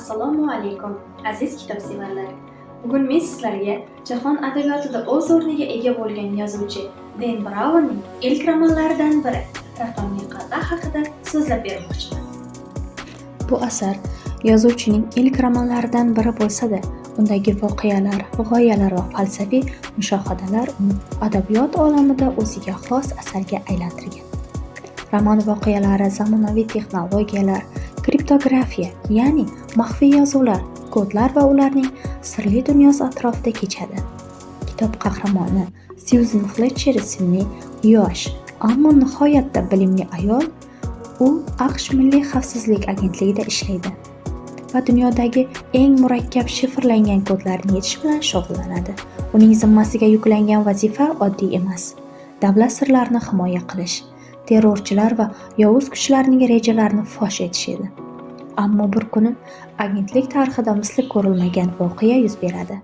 Assalomu alaykum, aziz kitobsevarlar. Bugun men sizlarga jahon adabiyotida o'z o'rniga ega bo'lgan yozuvchi Den Braunning ilk romanlaridan biri Raqamli qal'a haqida so'zlab bermoqchiman. Bu asar yozuvchining ilk romanlaridan biri bo'lsa-da, undagi voqealar, g'oyalar va falsafiy mushohadalar uni adabiyot olamida o'ziga xos asarga aylantirgan. Roman voqealari zamonaviy texnologiyalar, kriptografiya, ya'ni maxfiy yozuvlar, kodlar va ularning sirli dunyosi atrofida kechadi. Kitob qahramoni Susan Fletcher ismli yosh, ammo nihoyatda bilimli ayol. U AQSh Milliy xavfsizlik agentligida ishlaydi va dunyodagi eng murakkab shifrlangan kodlarni yechish bilan shug'ullanadi. Uning zimmasiga yuklangan vazifa oddiy emas. Davlat sirlarini himoya qilish, terrorchilar va yovuz kuchlarning rejalarini fosh etish edi. Ammo bir kuni agentlik tarixida misli ko'rilmagan voqea yuz beradi.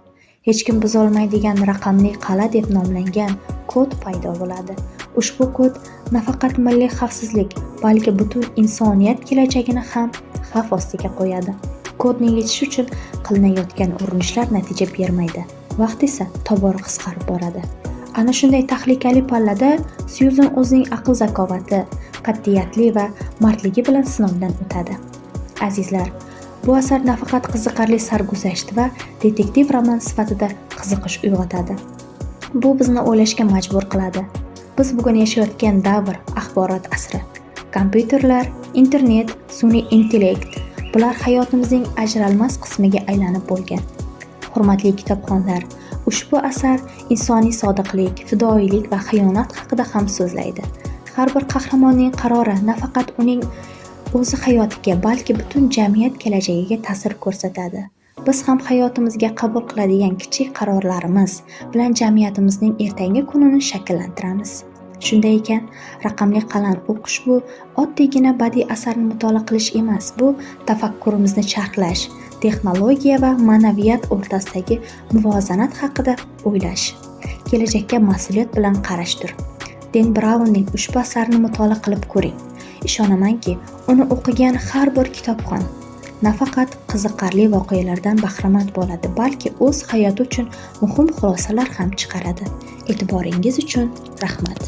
Hech kim buzolmaydigan raqamli qal'a deb nomlangan kod paydo bo'ladi. Ushbu kod nafaqat milliy xavfsizlik, balki butun insoniyat kelajagini ham xavf ostiga qo'yadi. Kodni yechish uchun qilinayotgan urinishlar natija bermaydi. Vaqt esa tobora qisqarib boradi. Ana shunday tahlikali pallada Susan o'zining aql-zakovati, qat'iyatli va mardligi bilan sinovdan o'tadi. Azizlar, bu asar nafaqat qiziqarli sarguzasht va detektiv roman sifatida qiziqish uyg'otadi. Bu bizni o'ylashga majbur qiladi. Biz bugun yashayotgan davr axborot asri. Kompyuterlar, internet, sun'iy intellekt, bular hayotimizning ajralmas qismiga aylanib bo'lgan. Hurmatli kitobxonlar, ushbu asar insoniy sodiqlik, fidoyilik va xiyonat haqida ham so'zlaydi. Har bir qahramonning qarori nafaqat uning o'zi hayotiga, balki butun jamiyat kelajagiga ta'sir ko'rsatadi. Biz ham hayotimizga qabul qiladigan kichik qarorlarimiz bilan jamiyatimizning ertangi kunini shakllantiramiz. Shunday ekan, Raqamli qal'ani o'qish bu oddiygina badiiy asarni mutolaa qilish emas, bu tafakkurimizni charxlash, texnologiya va ma'naviyat o'rtasidagi muvozanat haqida o'ylash, kelajakka mas'uliyat bilan qarashdir. Den Braunning ushbu asarini mutolaa qilib ko'ring. Ishonamanki, uni o'qigan har bir kitobxon nafaqat qiziqarli voqealardan bahramand bo'ladi, balki o'z hayoti uchun muhim xulosalar ham chiqaradi. E'tiboringiz uchun rahmat.